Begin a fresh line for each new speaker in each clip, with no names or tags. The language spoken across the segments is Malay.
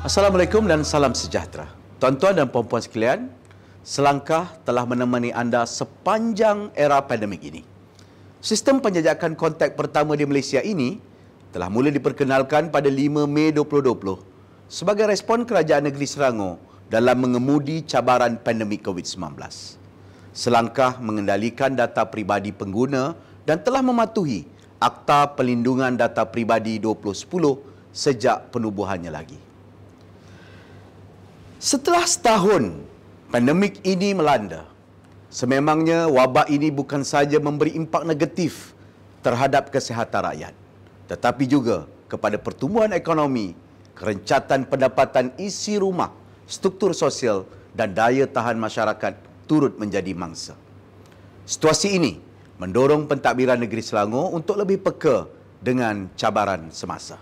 Assalamualaikum dan salam sejahtera. Tuan-tuan dan puan-puan sekalian, Selangkah telah menemani anda sepanjang era pandemik ini. Sistem penjajakan kontak pertama di Malaysia ini telah mula diperkenalkan pada 5 Mei 2020 sebagai respon Kerajaan Negeri Selangor dalam mengemudi cabaran pandemik COVID-19. Selangkah mengendalikan data peribadi pengguna dan telah mematuhi Akta Perlindungan Data Peribadi 2010 sejak penubuhannya lagi. Setelah setahun pandemik ini melanda, sememangnya wabak ini bukan sahaja memberi impak negatif terhadap kesihatan rakyat, tetapi juga kepada pertumbuhan ekonomi, kerencatan pendapatan isi rumah, struktur sosial dan daya tahan masyarakat turut menjadi mangsa. Situasi ini mendorong pentadbiran negeri Selangor untuk lebih peka dengan cabaran semasa.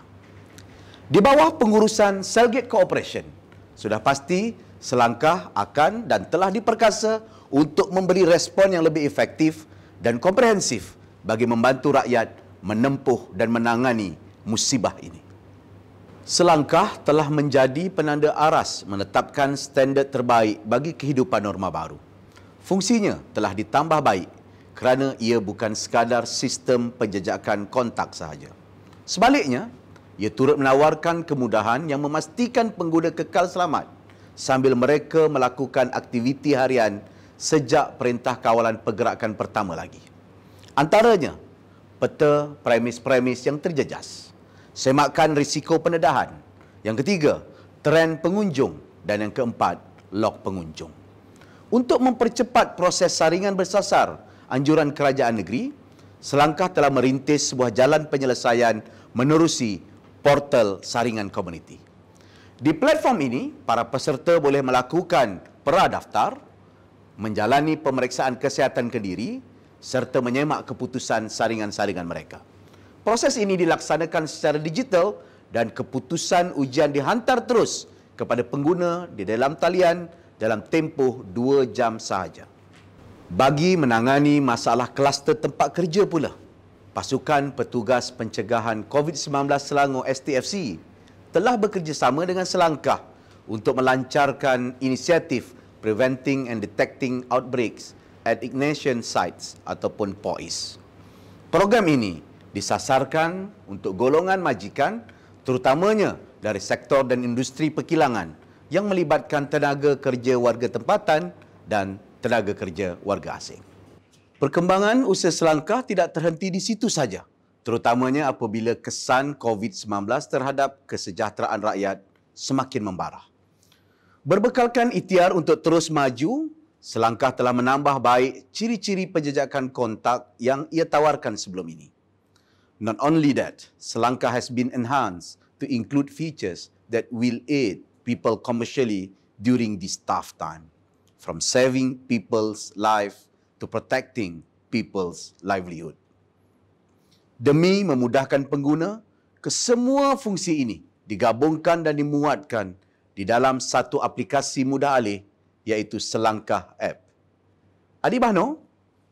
Di bawah pengurusan Cellgate Corporation, sudah pasti Selangkah akan dan telah diperkasa untuk memberi respon yang lebih efektif dan komprehensif bagi membantu rakyat menempuh dan menangani musibah ini. Selangkah telah menjadi penanda aras menetapkan standard terbaik bagi kehidupan norma baru. Fungsinya telah ditambah baik kerana ia bukan sekadar sistem penjejakan kontak sahaja. Sebaliknya, ia turut menawarkan kemudahan yang memastikan pengguna kekal selamat sambil mereka melakukan aktiviti harian sejak Perintah Kawalan Pergerakan pertama lagi. Antaranya, peta premis-premis yang terjejas, semakan risiko pendedahan, yang ketiga, trend pengunjung dan yang keempat, log pengunjung. Untuk mempercepat proses saringan bersasar anjuran kerajaan negeri, Selangkah telah merintis sebuah jalan penyelesaian menerusi portal saringan komuniti. Di platform ini, para peserta boleh melakukan pradaftar, menjalani pemeriksaan kesihatan kendiri serta menyemak keputusan saringan-saringan mereka. Proses ini dilaksanakan secara digital dan keputusan ujian dihantar terus kepada pengguna di dalam talian dalam tempoh 2 jam sahaja. Bagi menangani masalah kluster tempat kerja pula, Pasukan Petugas Pencegahan COVID-19 Selangor STFC telah bekerjasama dengan Selangkah untuk melancarkan inisiatif Preventing and Detecting Outbreaks at Ignition Sites ataupun POIS. Program ini disasarkan untuk golongan majikan terutamanya dari sektor dan industri perkilangan yang melibatkan tenaga kerja warga tempatan dan tenaga kerja warga asing. Perkembangan usaha Selangkah tidak terhenti di situ saja, terutamanya apabila kesan COVID-19 terhadap kesejahteraan rakyat semakin membara. Berbekalkan ikhtiar untuk terus maju, Selangkah telah menambah baik ciri-ciri penjejakan kontak yang ia tawarkan sebelum ini. Not only that, Selangkah has been enhanced to include features that will aid people commercially during this tough time, from saving people's life to protecting people's livelihood. Demi memudahkan pengguna, kesemua fungsi ini digabungkan dan dimuatkan di dalam satu aplikasi mudah alih iaitu Selangkah App. Adibah Noor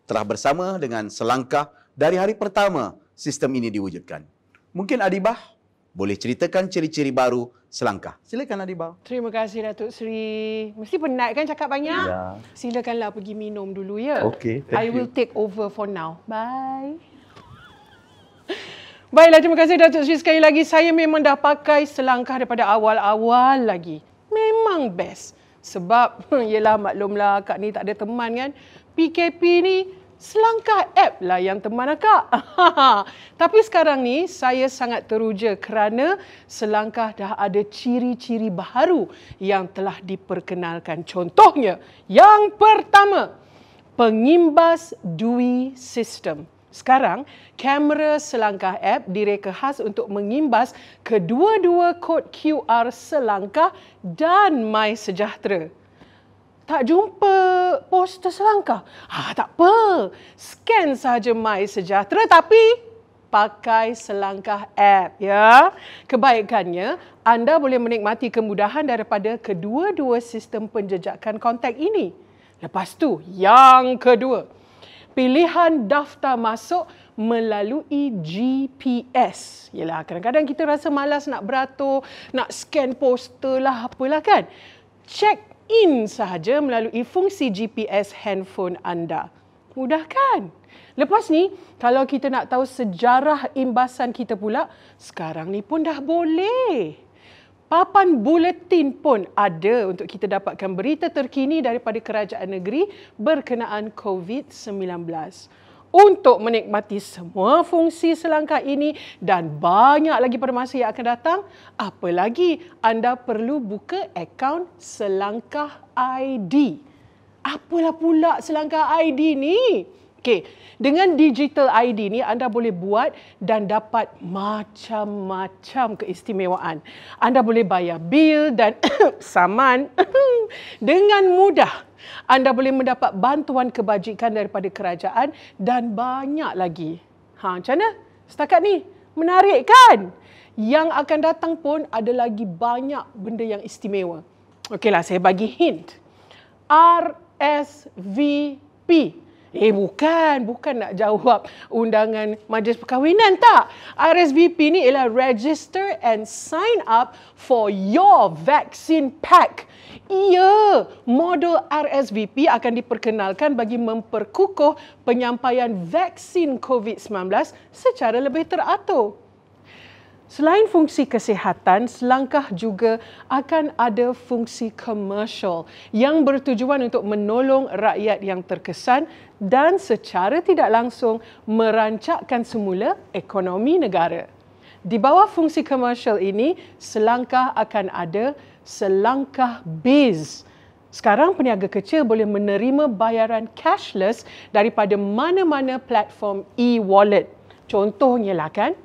telah bersama dengan Selangkah dari hari pertama sistem ini diwujudkan. Mungkin Adibah boleh ceritakan ciri-ciri baru Selangkah. Silakan Adibah.
Terima kasih Datuk Seri. Mesti penat kan cakap banyak?
Ya.
Silakanlah pergi minum dulu ya.
Okey, thank
I
you.
will take over for now. Bye. Baiklah, terima kasih Datuk Seri sekali lagi. Saya memang dah pakai Selangkah daripada awal-awal lagi. Memang best. Sebab, yelah maklumlah akak ni tak ada teman kan. PKP ni Selangkah app lah yang teman akak. Tapi sekarang ni saya sangat teruja kerana Selangkah dah ada ciri-ciri baru yang telah diperkenalkan. Contohnya, yang pertama, pengimbas dui sistem. Sekarang, kamera Selangkah app direka khas untuk mengimbas kedua-dua kod QR Selangkah dan MySejahtera. Tak jumpa poster Selangkah? Tak apa. Scan saja MySejahtera tapi pakai Selangkah app ya. Kebaikannya, anda boleh menikmati kemudahan daripada kedua-dua sistem penjejakan kontak ini. Lepas tu, yang kedua, pilihan daftar masuk melalui GPS. Yelah, kadang-kadang kita rasa malas nak beratur, nak scan poster lah, apalah kan. Check in sahaja melalui fungsi GPS handphone anda. Mudah kan? Lepas ni, kalau kita nak tahu sejarah imbasan kita pula, sekarang ni pun dah boleh. Papan buletin pun ada untuk kita dapatkan berita terkini daripada kerajaan negeri berkenaan COVID-19. Untuk menikmati semua fungsi selangkah ini dan banyak lagi pada masa yang akan datang, apa lagi anda perlu buka akaun Selangkah ID. Apalah pula Selangkah ID ni? Okey, dengan digital ID ni anda boleh buat dan dapat macam-macam keistimewaan. Anda boleh bayar bil dan saman dengan mudah. Anda boleh mendapat bantuan kebajikan daripada kerajaan dan banyak lagi. Macam mana? Setakat ni menarik kan? Yang akan datang pun ada lagi banyak benda yang istimewa. Okeylah, saya bagi hint. RSVP. Bukan nak jawab undangan majlis perkahwinan, tak. RSVP ni ialah Register and Sign Up for Your Vaccine Pack. Ya, modul RSVP akan diperkenalkan bagi memperkukuh penyampaian vaksin COVID-19 secara lebih teratur. Selain fungsi kesihatan, Selangkah juga akan ada fungsi komersial yang bertujuan untuk menolong rakyat yang terkesan dan secara tidak langsung merancakkan semula ekonomi negara. Di bawah fungsi komersial ini, Selangkah akan ada Selangkah Biz. Sekarang peniaga kecil boleh menerima bayaran cashless daripada mana-mana platform e-wallet. Contohnya lah kan,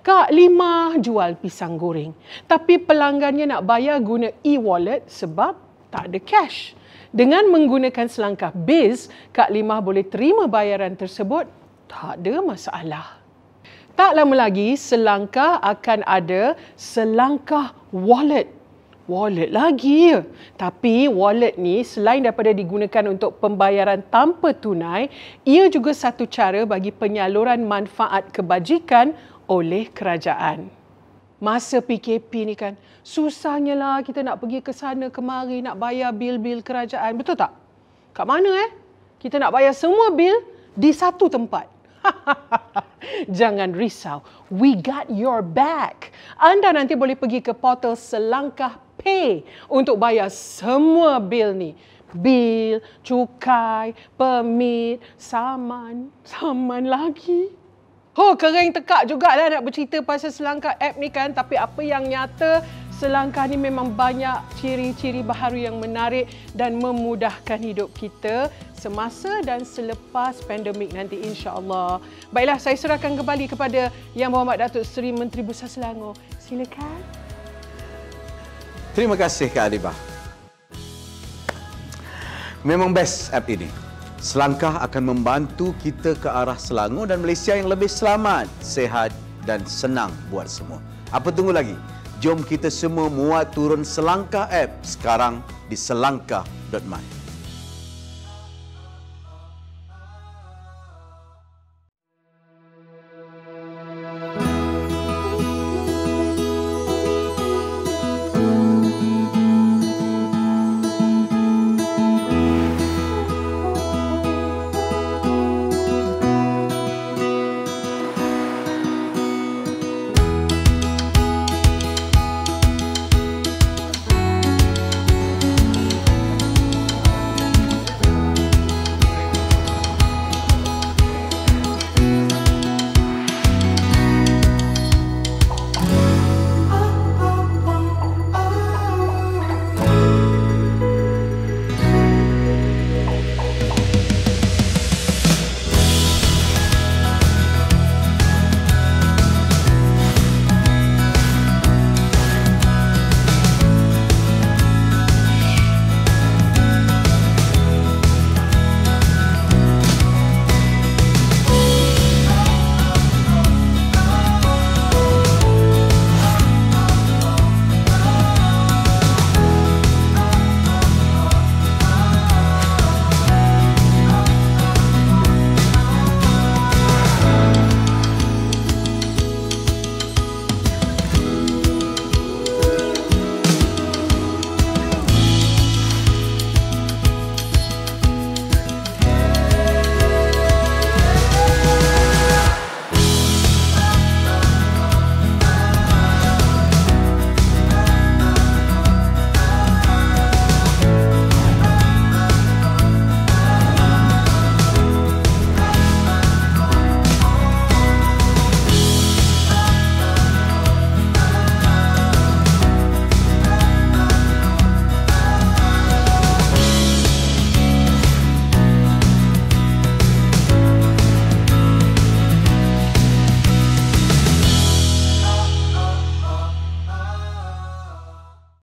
Kak Limah jual pisang goreng, tapi pelanggannya nak bayar guna e-wallet sebab tak ada cash. Dengan menggunakan Selangkah Biz, Kak Limah boleh terima bayaran tersebut, tak ada masalah. Tak lama lagi, Selangkah akan ada Selangkah Wallet. Wallet lagi. Tapi wallet ni selain daripada digunakan untuk pembayaran tanpa tunai, ia juga satu cara bagi penyaluran manfaat kebajikan oleh kerajaan. Masa PKP ni kan, susahnya lah kita nak pergi ke sana kemari nak bayar bil-bil kerajaan. Betul tak? Kat mana kita nak bayar semua bil di satu tempat. Jangan risau, we got your back. Anda nanti boleh pergi ke portal Selangkah Pay untuk bayar semua bil ni. Bil, cukai, permit, saman lagi. Kering tekak jugalah nak bercerita pasal Selangkah app ni kan. Tapi apa yang nyata, Selangkah ni memang banyak ciri-ciri baharu yang menarik dan memudahkan hidup kita semasa dan selepas pandemik nanti, insya-Allah. Baiklah, saya serahkan kembali kepada Yang Berhormat Datuk Seri Menteri Besar Selangor. Silakan.
Terima kasih Kak Alibah. Memang best app ini. Selangkah akan membantu kita ke arah Selangor dan Malaysia yang lebih selamat, sehat dan senang buat semua. Apa tunggu lagi? Jom kita semua muat turun Selangkah app sekarang di selangkah.my.